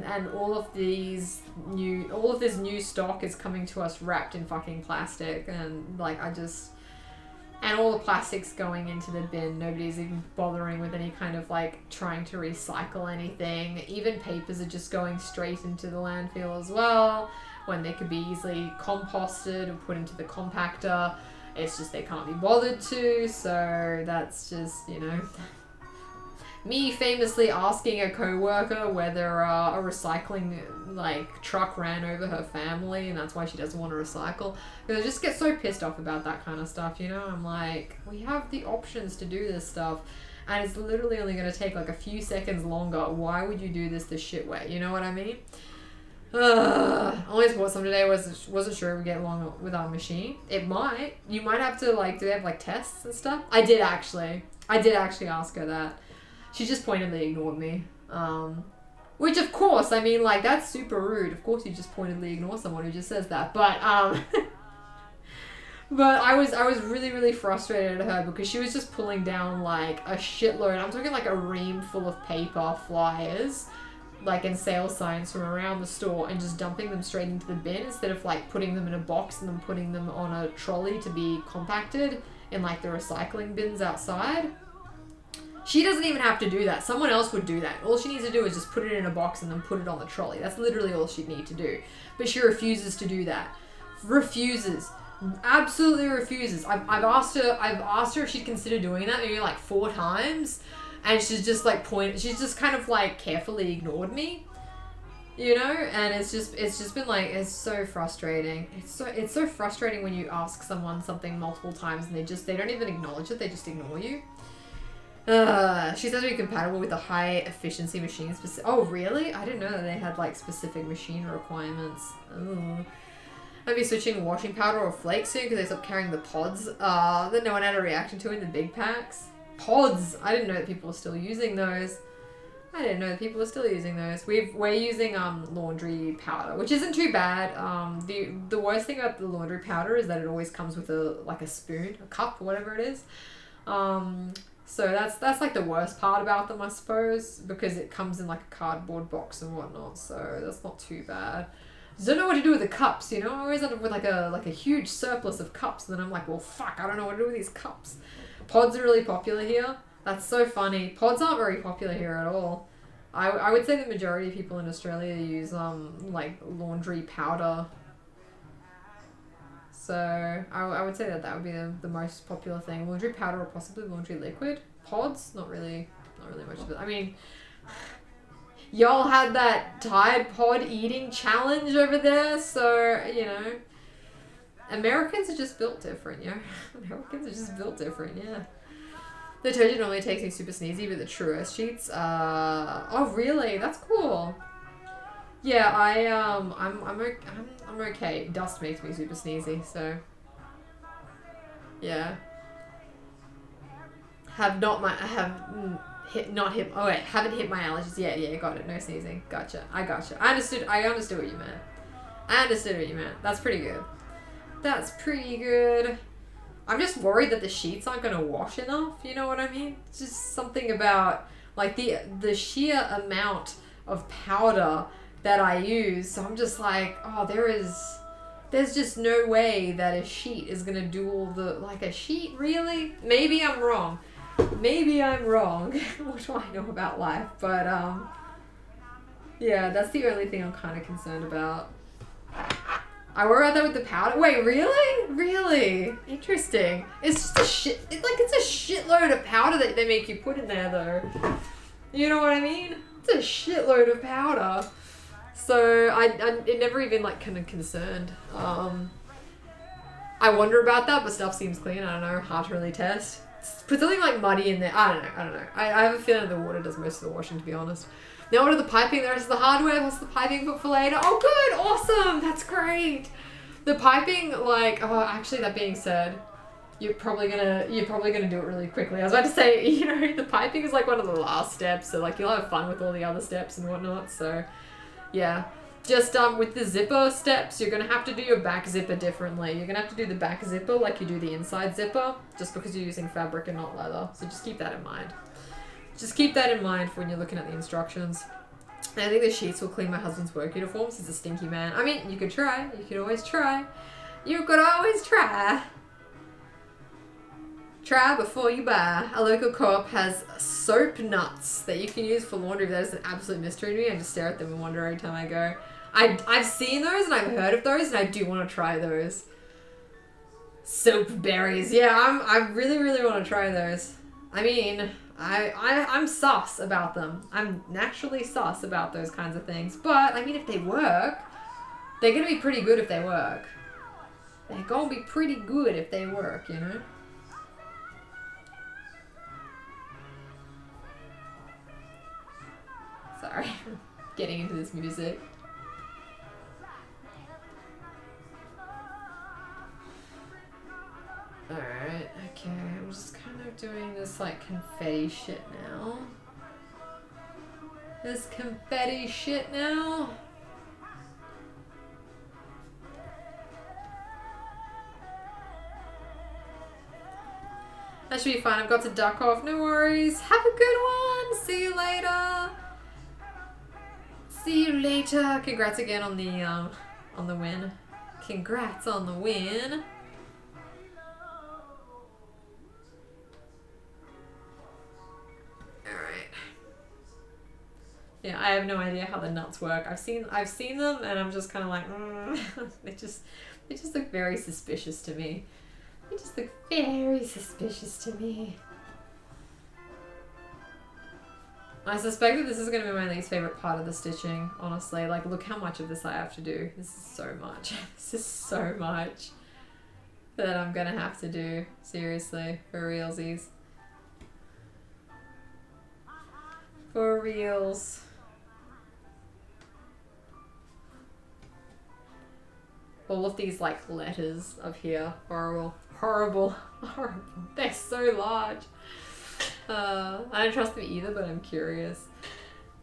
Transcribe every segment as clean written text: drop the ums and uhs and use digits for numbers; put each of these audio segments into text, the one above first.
and all of this new stock is coming to us wrapped in fucking plastic, and like and all the plastic's going into the bin. Nobody's even bothering with any kind of like trying to recycle anything. Even papers are just going straight into the landfill as well, when they could be easily composted or put into the compactor. It's just they can't be bothered to, so that's just, you know, me famously asking a co-worker whether a recycling like truck ran over her family and that's why she doesn't want to recycle. Because I just get so pissed off about that kind of stuff, you know? I'm like, we have the options to do this stuff and it's literally only going to take like a few seconds longer. Why would you do this the shit way? You know what I mean? I always bought some today. Wasn't sure it would get along with our machine. It might. You might have to like, do they have like tests and stuff? I did actually ask her that. She just pointedly ignored me. Which of course, I mean, like, that's super rude. Of course you just pointedly ignore someone who just says that. But, but I was really, really frustrated at her because she was just pulling down, like, a shitload. I'm talking, like, a ream full of paper flyers, like, and sales signs from around the store and just dumping them straight into the bin instead of, like, putting them in a box and then putting them on a trolley to be compacted in, like, the recycling bins outside. She doesn't even have to do that. Someone else would do that. All she needs to do is just put it in a box and then put it on the trolley. That's literally all she'd need to do. But she refuses to do that. Refuses. Absolutely refuses. I've asked her if she'd consider doing that maybe like 4 times. And she's just like she's just kind of like carefully ignored me. You know? And it's just been like, it's so frustrating. It's so frustrating when you ask someone something multiple times and they don't even acknowledge it. They just ignore you. She says to be compatible with the high efficiency machines. Oh, really? I didn't know that they had like specific machine requirements. Oh. I'd be switching washing powder or flakes soon because they stopped carrying the pods that no one had a reaction to in the big packs. Pods! I didn't know that people were still using those. We're using laundry powder, which isn't too bad. The worst thing about the laundry powder is that it always comes with a spoon, a cup, whatever it is. So that's like the worst part about them, I suppose, because it comes in like a cardboard box and whatnot. So that's not too bad. Don't know what to do with the cups, you know. I always end up with like a huge surplus of cups, and then I'm like, well, fuck, I don't know what to do with these cups. Pods are really popular here. That's so funny. Pods aren't very popular here at all. I would say the majority of people in Australia use like laundry powder. So I would say that would be the most popular thing. Laundry powder or possibly laundry liquid. Pods, not really much of it. I mean, y'all had that Tide Pod eating challenge over there, so, you know. Americans are just built different, yeah. The detergent normally takes me super sneezy, but the True Earth sheets, oh really? That's cool. Yeah, I'm okay. Dust makes me super sneezy, so yeah. Haven't hit my allergies. Yeah, got it. No sneezing. Gotcha. I understood what you meant. That's pretty good. I'm just worried that the sheets aren't gonna wash enough, you know what I mean? It's just something about like the sheer amount of powder that I use, so I'm just like, oh, there's just no way that a sheet is gonna do all the, like, a sheet, really? Maybe I'm wrong. What do I know about life? But, yeah, that's the only thing I'm kind of concerned about. I worry about that with the powder. Wait, really? Really? Interesting. It's just it's a shitload of powder that they make you put in there, though. You know what I mean? It's a shitload of powder. So it never even like kind of concerned. I wonder about that, but stuff seems clean. I don't know, hard to really test. Put something like muddy in there. I don't know. I have a feeling the water does most of the washing, to be honest. Now order the piping, the rest of the hardware, plus the piping book for later. Oh good, awesome, that's great. The piping, like, oh, actually, that being said, you're probably gonna do it really quickly. I was about to say, you know, the piping is like one of the last steps, so like you'll have fun with all the other steps and whatnot. So yeah, just with the zipper steps, you're gonna have to do your back zipper differently. You're gonna have to do the back zipper like you do the inside zipper, just because you're using fabric and not leather. So just keep that in mind. Just keep that in mind for when you're looking at the instructions. And I think the sheets will clean my husband's work uniforms. He's a stinky man. I mean, you could try. You could always try. You could always try. Try before you buy. A local co-op has soap nuts that you can use for laundry. That is an absolute mystery to me. I just stare at them and wonder every time I go. I've seen those and I've heard of those and I do want to try those. Soap berries. Yeah, I really, really want to try those. I mean, I'm sus about them. I'm naturally sus about those kinds of things. But, I mean, if they work, they're going to be pretty good if they work. They're going to be pretty good if they work, you know? Sorry, getting into this music. Alright, okay, I'm just kind of doing this like confetti shit now. This confetti shit now. That should be fine. I've got to duck off. No worries. Have a good one. See you later. See you later. Congrats again on the win. Congrats on the win. Alright. Yeah, I have no idea how the nuts work. I've seen them and I'm just kind of like, they just look very suspicious to me. They just look very suspicious to me. I suspect that this is going to be my least favorite part of the stitching, honestly. Like, look how much of this I have to do. This is so much. This is so much that I'm going to have to do. Seriously. For realsies. For reals. All of these, like, letters up here. Horrible. Horrible. Horrible. They're so large. I don't trust them either, but I'm curious.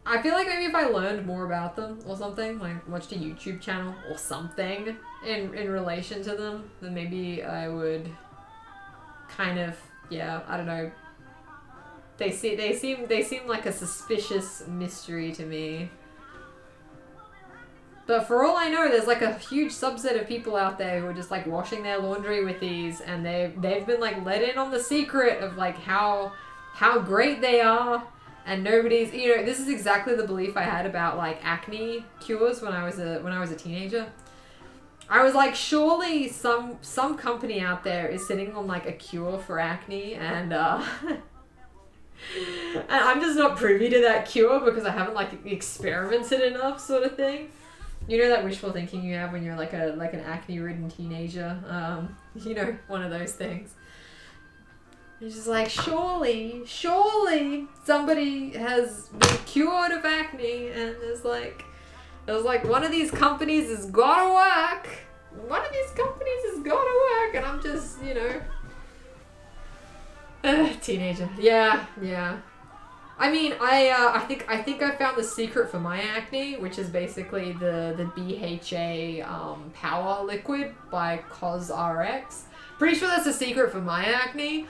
I feel like maybe if I learned more about them or something, like watched a YouTube channel or something in relation to them, then maybe I would kind of, yeah, I don't know. They seem like a suspicious mystery to me. But for all I know, there's like a huge subset of people out there who are just like washing their laundry with these, and they've been like let in on the secret of like how great they are, and nobody's, you know, this is exactly the belief I had about like acne cures when I was a teenager. I was like, surely some company out there is sitting on like a cure for acne, and and I'm just not privy to that cure because I haven't like experimented enough, sort of thing. You know that wishful thinking you have when you're like an acne-ridden teenager, you know, one of those things. It's just like, surely somebody has been cured of acne, and there's like one of these companies has gotta work. One of these companies has gotta work, and I'm just, you know, teenager. Yeah. I mean, I think I found the secret for my acne, which is basically the BHA Power Liquid by CosRx. Pretty sure that's the secret for my acne.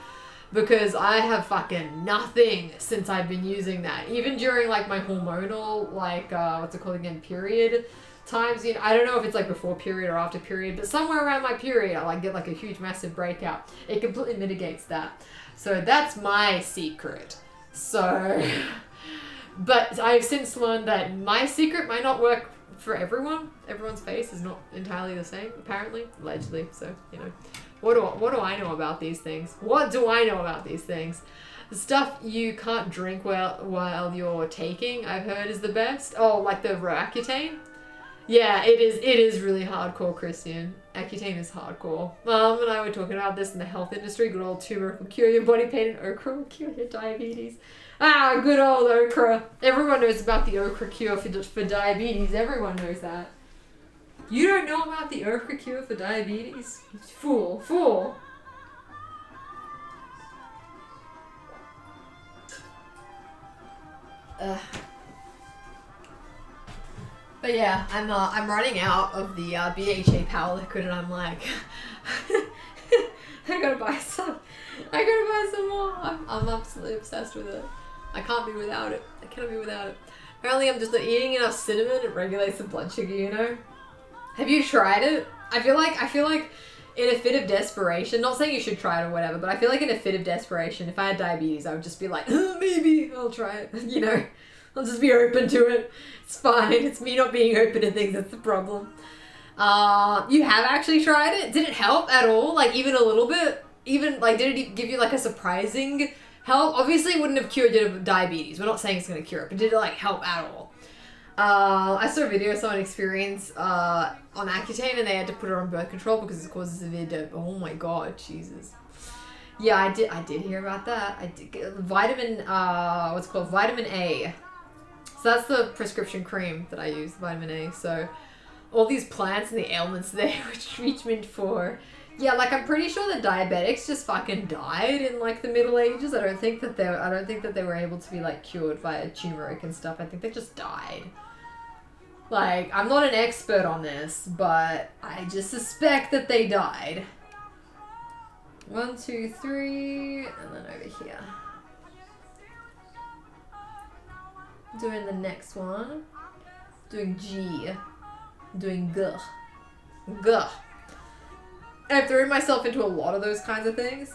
Because I have fucking nothing since I've been using that. Even during like my hormonal, like, what's it called again, period times. You know, I don't know if it's like before period or after period, but somewhere around my period I like get like a huge massive breakout. It completely mitigates that. So that's my secret. So, but I've since learned that my secret might not work for everyone. Everyone's face is not entirely the same, apparently, allegedly. So, you know. What do I know about these things? What do I know about these things? The stuff you can't drink while you're taking, I've heard, is the best. Oh, like the Roaccutane? Yeah, it is really hardcore, Christian. Accutane is hardcore. Mom and I were talking about this in the health industry. Good old turmeric will cure your body pain, and okra will cure your diabetes. Ah, good old okra. Everyone knows about the okra cure for diabetes. Everyone knows that. You don't know about the okra cure for diabetes? Fool. But yeah, I'm running out of the BHA Power Liquid, and I'm like, I gotta buy some. I gotta buy some more. I'm absolutely obsessed with it. I can't be without it. I cannot be without it. Apparently I'm just not eating enough cinnamon. It regulates the blood sugar, you know? Have you tried it? I feel like in a fit of desperation, not saying you should try it or whatever, but I feel like in a fit of desperation, if I had diabetes, I would just be like, oh, maybe I'll try it, you know? I'll just be open to it. It's fine. It's me not being open to things that's the problem. You have actually tried it? Did it help at all? Like, even a little bit? Even, like, did it give you, like, a surprising help? Obviously, it wouldn't have cured your diabetes. We're not saying it's going to cure it, but did it, like, help at all? I saw a video of someone experience on Accutane, and they had to put her on birth control because it causes severe dope. Oh my god, Jesus. Yeah, I did hear about that. I did get vitamin, what's it called? Vitamin A. So that's the prescription cream that I use, vitamin A. So all these plants and the ailments there were treatment for. Yeah, like I'm pretty sure the diabetics just fucking died in like the Middle Ages. I don't think that they were able to be like cured via turmeric and stuff. I think they just died. Like, I'm not an expert on this, but I just suspect that they died. 1, 2, 3, and then over here. Doing the next one. Doing G. Doing G. G. I've thrown myself into a lot of those kinds of things.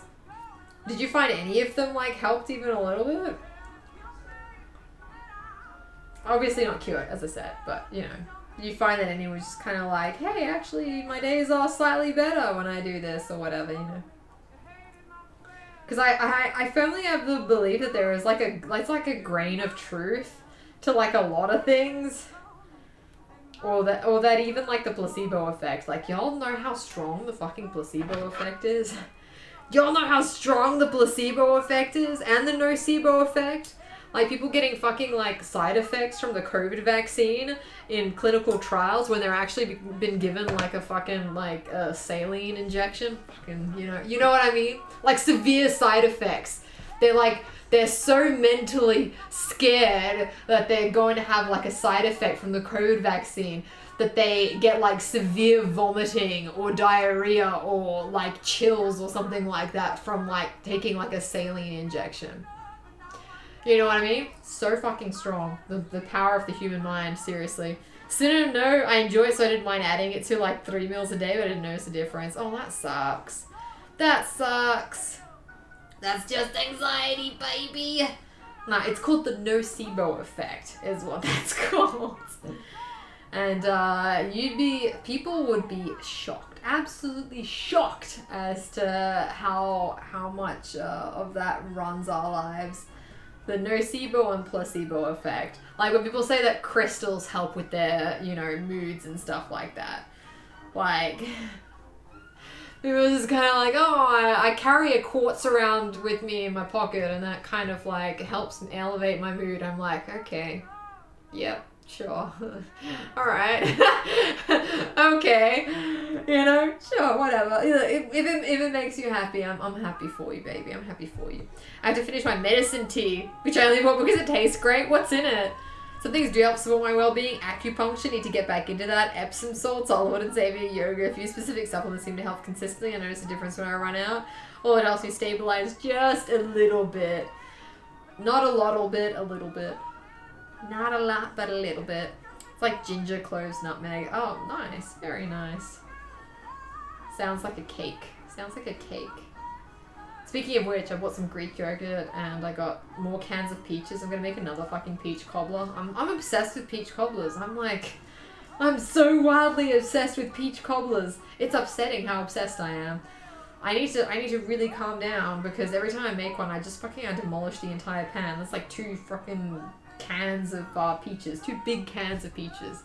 Did you find any of them, like, helped even a little bit? Obviously not cured, as I said, but, you know. You find that anyone's just kind of like, hey, actually, my days are slightly better when I do this, or whatever, you know. Because I firmly have the belief that there is, like, it's like a grain of truth to, like, a lot of things. Or that even, like, the placebo effect. Like, y'all know how strong the fucking placebo effect is? Y'all know how strong the placebo effect is? And the nocebo effect? Like, people getting fucking, like, side effects from the COVID vaccine in clinical trials when they're actually been given, like, a fucking, like, a saline injection. Fucking, you know what I mean? Like, severe side effects. They're so mentally scared that they're going to have, like, a side effect from the COVID vaccine that they get, like, severe vomiting or diarrhea or, like, chills or something like that from, like, taking, like, a saline injection. You know what I mean? So fucking strong. The power of the human mind, seriously. Cinnamon, no, I enjoy it, so I didn't mind adding it to, like, 3 meals a day, but I didn't notice the difference. Oh, that sucks. That sucks. That's just anxiety, baby. No, it's called the nocebo effect, is what that's called. And people would be shocked, absolutely shocked as to how much of that runs our lives. The nocebo and placebo effect. Like when people say that crystals help with their, moods and stuff like that. Like, people just kind of like, oh, I carry a quartz around with me in my pocket and that kind of like helps elevate my mood. I'm like, okay, yep, sure, all right, okay, sure, whatever. If it makes you happy, I'm happy for you, baby. I'm happy for you. I have to finish my medicine tea, which I only bought because it tastes great. What's in it? Some things do help support my well-being. Acupuncture, need to get back into that. Epsom salts, Olive and Savior, yoga. A few specific supplements seem to help consistently. I notice a difference when I run out. Or it helps me stabilize just a little bit. Not a lot, bit, a little bit. Not a lot, but a little bit. It's like ginger, cloves, nutmeg. Oh, nice. Very nice. Sounds like a cake. Sounds like a cake. Speaking of which, I bought some Greek yogurt and I got more cans of peaches. I'm gonna make another fucking peach cobbler. I'm obsessed with peach cobblers. I'm so wildly obsessed with peach cobblers. It's upsetting how obsessed I am. I need to really calm down because every time I make one, I demolish the entire pan. That's like 2 fucking cans of peaches. 2 big cans of peaches.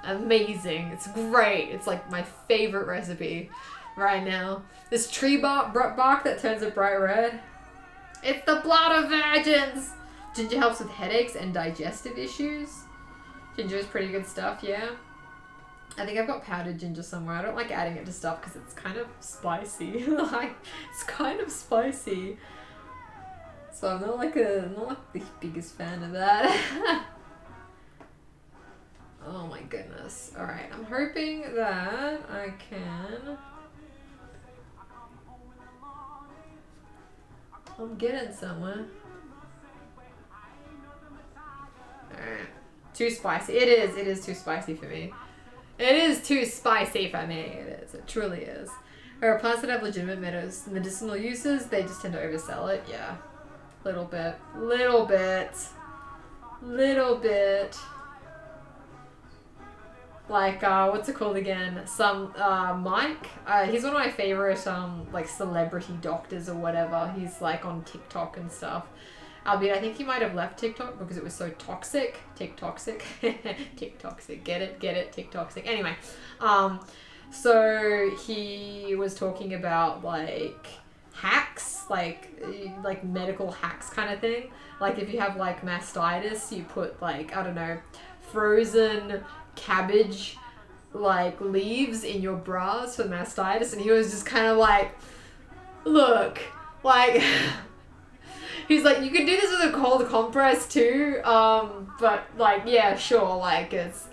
Amazing. It's great. It's like my favorite recipe right now. This tree bark that turns a bright red. It's the blood of virgins. Ginger helps with headaches and digestive issues. Ginger is pretty good stuff, yeah. I think I've got powdered ginger somewhere. I don't like adding it to stuff because it's kind of spicy. It's kind of spicy. So I'm not like the biggest fan of that. Oh my goodness. Alright, I'm hoping that I can... I'm getting somewhere. Alright. Too spicy. It is too spicy for me. It is too spicy for me. It is. It truly is. There are plants that have legitimate medicinal uses. They just tend to oversell it. Yeah. Little bit. Little bit. Little bit. Like, what's it called again? Mike. He's one of my favorite, like, celebrity doctors or whatever. He's, like, on TikTok and stuff. Albeit, I think he might have left TikTok because it was so toxic. TikToxic. TikToxic. Get it? Get it? TikToxic. Anyway. So he was talking about, like, hacks. Like medical hacks kind of thing. Like, if you have, like, mastitis, you put, like, I don't know, frozen cabbage like leaves in your bras for mastitis, and he was just kind of like, look, like he's like, you could do this with a cold compress too, but like, yeah, sure, like it's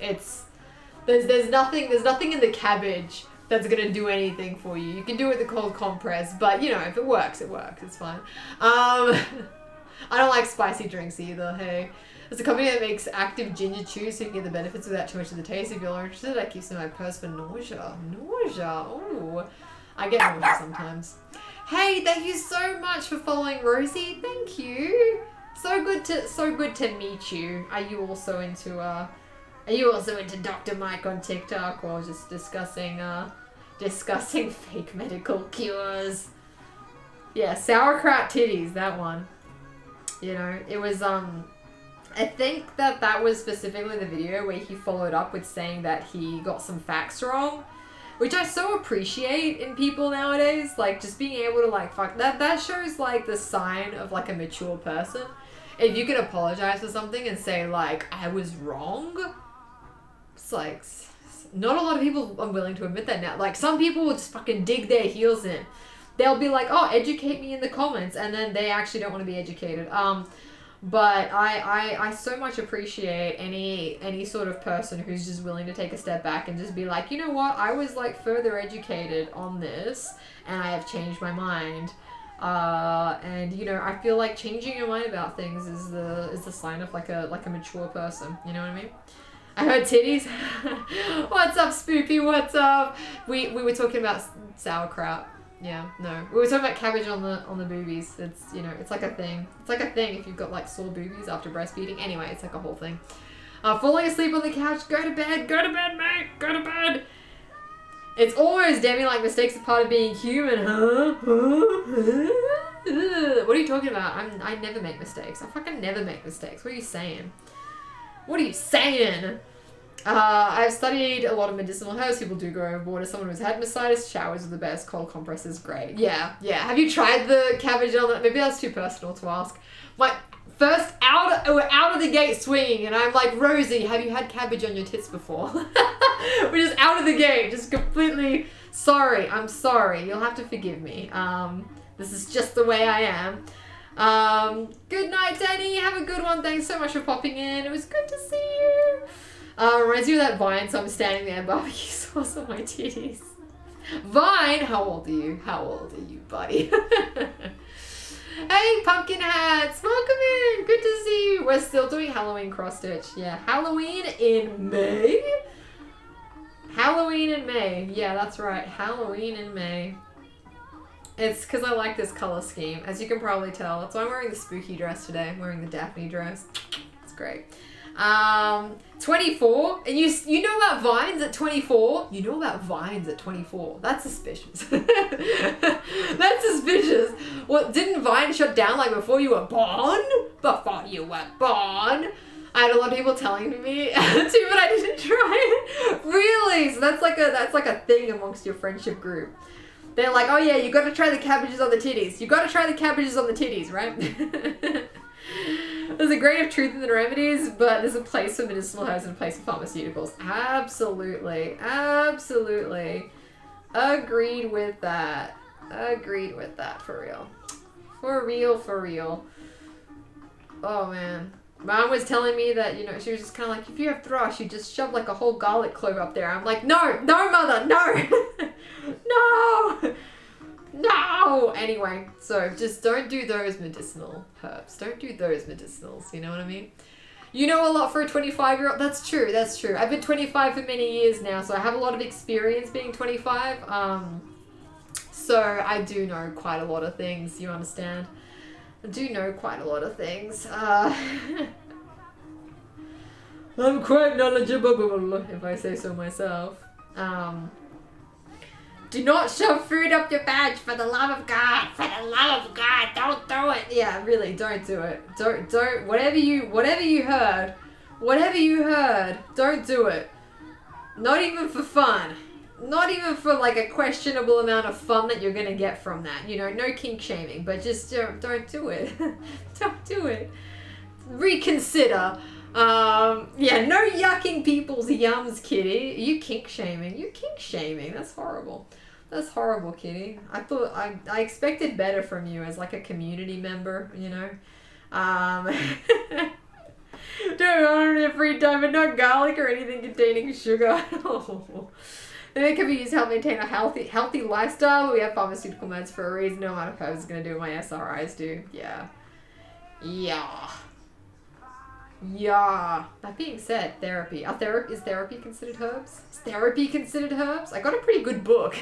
there's nothing in the cabbage that's gonna do anything for you. You can do it with a cold compress, but you know, if it works, it's fine. I don't like spicy drinks either, hey. There's a company that makes active ginger chew so you can get the benefits without too much of the taste. If you're interested, I keep some in my purse for nausea. Nausea, ooh. I get nausea sometimes. Hey, thank you so much for following Rosie. Thank you. So good to meet you. Are you also into Dr. Mike on TikTok, or just discussing fake medical cures? Yeah, sauerkraut titties, that one. You know, it was I think that was specifically the video where he followed up with saying that he got some facts wrong, which I so appreciate in people nowadays. Like, just being able to, like, fuck, that shows, like, the sign of, like, a mature person. If you can apologize for something and say, like, I was wrong, it's like, not a lot of people are willing to admit that now. Like, some people will just fucking dig their heels in. They'll be like, oh, educate me in the comments, and then they actually don't want to be educated. But I so much appreciate any sort of person who's just willing to take a step back and just be like, you know what, I was, like, further educated on this and I have changed my mind. And you know, I feel like changing your mind about things is the sign of like a mature person, you know what I mean? I heard titties. What's up, Spoopy? What's up? We were talking about sauerkraut. Yeah, no. We were talking about cabbage on the boobies. It's, you know, it's like a thing. It's like a thing if you've got, like, sore boobies after breastfeeding. Anyway, it's like a whole thing. Falling asleep on the couch. Go to bed, mate. Go to bed. It's almost Demi like mistakes are part of being human, huh? What are you talking about? I never make mistakes. I fucking never make mistakes. What are you saying? What are you saying? I've studied a lot of medicinal herbs. People do go overboard. As someone who's had mastitis, showers are the best. Cold compress is great. Yeah. Have you tried the cabbage on that? Maybe that's too personal to ask. My first we're out of the gate swinging, and I'm like, Rosie, have you had cabbage on your tits before? We're just out of the gate, just completely sorry. I'm sorry. You'll have to forgive me. This is just the way I am. Good night, Danny. Have a good one. Thanks so much for popping in. It was good to see you. Reminds me of that Vine, so I'm standing there, barbecue sauce on my titties. Vine, how old are you? How old are you, buddy? Hey, pumpkin hats, welcome in. Good to see you. We're still doing Halloween cross stitch. Yeah, Halloween in May. Halloween in May. Yeah, that's right. Halloween in May. It's because I like this color scheme, as you can probably tell. That's why I'm wearing the spooky dress today. I'm wearing the Daphne dress. It's great. 24, and you know about vines at 24? You know about vines at 24. That's suspicious. That's suspicious. What, didn't Vine shut down like before you were born? Before you were born? I had a lot of people telling me too, but I didn't try it. Really? So that's like a thing amongst your friendship group. They're like, oh yeah, you gotta try the cabbages on the titties. You gotta try the cabbages on the titties, right? There's a grain of truth in the remedies, but there's a place for medicinal herbs and a place for pharmaceuticals. Absolutely. Absolutely. Agreed with that. Agreed with that, for real. For real, for real. Oh, man. Mom was telling me that, you know, she was just kind of like, if you have thrush, you just shove like a whole garlic clove up there. I'm like, no, mother, no. No. No! Anyway, so just don't do those medicinal herbs. Don't do those medicinals, you know what I mean? You know a lot for a 25-year-old. That's true. That's true. I've been 25 for many years now, so I have a lot of experience being 25. So I do know quite a lot of things. You understand? I do know quite a lot of things. I'm quite knowledgeable, if I say so myself. Do not shove food up your badge, for the love of God. For the love of God, don't do it. Yeah, really, don't do it. Don't, whatever you heard, don't do it. Not even for fun. Not even for like a questionable amount of fun that you're gonna get from that. You know, no kink shaming, but just don't do it. Don't do it. Reconsider. Yeah, no yucking people's yums, Kitty. You kink shaming. You kink shaming. That's horrible. That's horrible, Kitty. I expected better from you as like a community member, you know. Don't own your free time, but not garlic or anything containing sugar. It can be used to help maintain a healthy lifestyle. We have pharmaceutical meds for a reason. No amount of herbs is going to do what my SRIs do. Yeah. That being said, therapy. Is therapy considered herbs? Is therapy considered herbs? I got a pretty good book.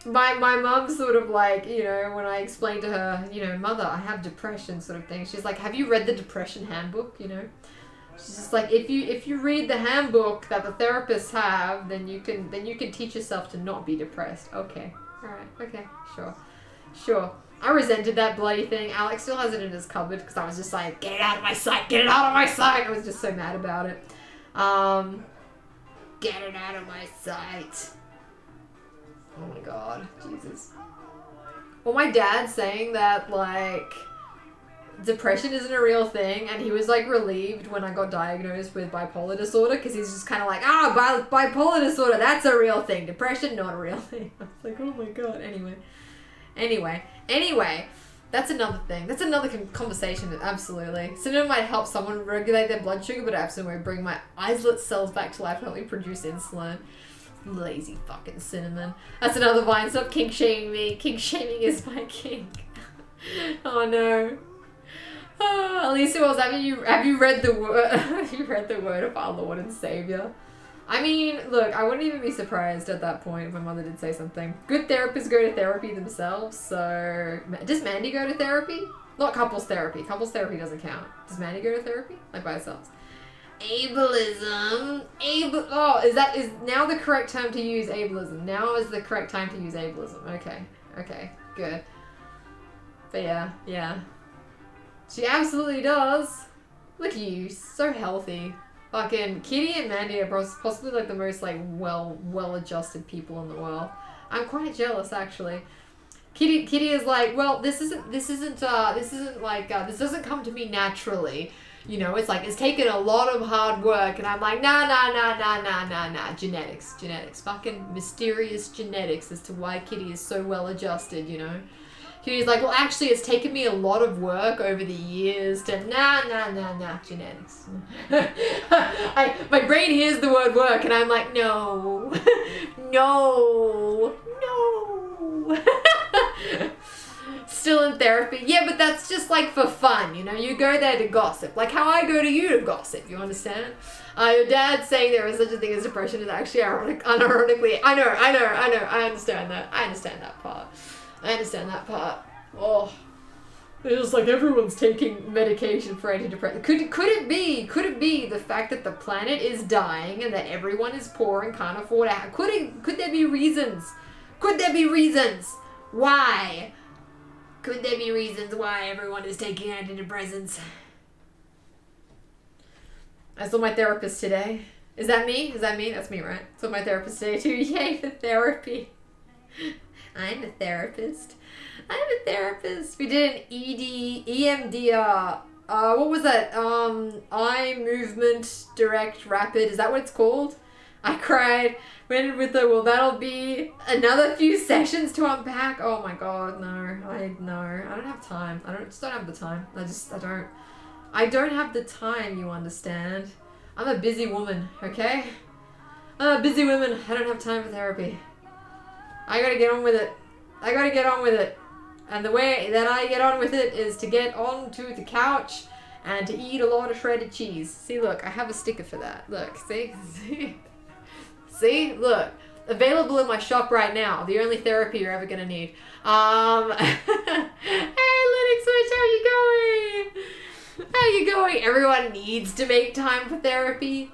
My mum sort of like, you know, when I explained to her, you know, mother, I have depression sort of thing. She's like, have you read the depression handbook, you know? She's just like, if you read the handbook that the therapists have, then you can teach yourself to not be depressed. Okay. Alright. Okay. Sure. I resented that bloody thing. Alex still has it in his cupboard because I was just like, get it out of my sight. I was just so mad about it. Get it out of my sight. Oh my god. Jesus. Well, my dad's saying that, like, depression isn't a real thing, and he was like relieved when I got diagnosed with bipolar disorder because he's just kind of like, bipolar disorder, that's a real thing. Depression, not a real thing. I was like, oh my god. Anyway, that's another thing. That's another conversation, absolutely. Cinnamon might help someone regulate their blood sugar, but it absolutely bring my islet cells back to life and help me produce insulin. Lazy fucking cinnamon. That's another Vine. Stop kink shaming me. Kink shaming is my kink. Oh no. Alicia Wells, have you read the word? Have you read the word of our Lord and Savior? I mean, look, I wouldn't even be surprised at that point if my mother did say something. Good therapists go to therapy themselves, so... Does Mandy go to therapy? Not couples therapy. Couples therapy doesn't count. Does Mandy go to therapy? Like by herself? Ableism. Is now the correct term to use ableism? Now is the correct time to use ableism. Okay, good. But yeah. She absolutely does. Look at you, so healthy. Fucking Kitty and Mandy are possibly like the most like well-adjusted people in the world. I'm quite jealous actually. Kitty is like, well, this doesn't come to me naturally. You know, it's like it's taken a lot of hard work, and I'm like, nah. Genetics. Fucking mysterious genetics as to why Kitty is so well-adjusted, you know. Kitty's like, well, actually, it's taken me a lot of work over the years to nah, genetics. My brain hears the word work, and I'm like, no. Still in therapy. Yeah, but that's just like for fun, you know? You go there to gossip. Like how I go to you to gossip, you understand? Your dad saying there is such a thing as depression is actually unironically. I know. I understand that. I understand that part. Oh. It's just like everyone's taking medication for antidepressants. Could it be the fact that the planet is dying and that everyone is poor and can't afford it? Could there be reasons? Why? Could there be reasons why everyone is taking antidepressants? I saw my therapist today. Is that me? That's me, right? I saw my therapist today too. Yay for therapy. I'm a therapist. We did an EMDR. What was that? Eye movement direct rapid. Is that what it's called? I cried. Went with the, well, that'll be another few sessions to unpack. Oh my god, no. I don't have time. I don't have the time. I don't have the time, you understand? I'm a busy woman, okay? I'm a busy woman. I don't have time for therapy. I gotta get on with it. And the way that I get on with it is to get onto the couch and to eat a lot of shredded cheese. See, look, I have a sticker for that. Look, see? See? Look. Available in my shop right now. The only therapy you're ever gonna need. Hey, Linux Switch, how you going? How you going? Everyone needs to make time for therapy.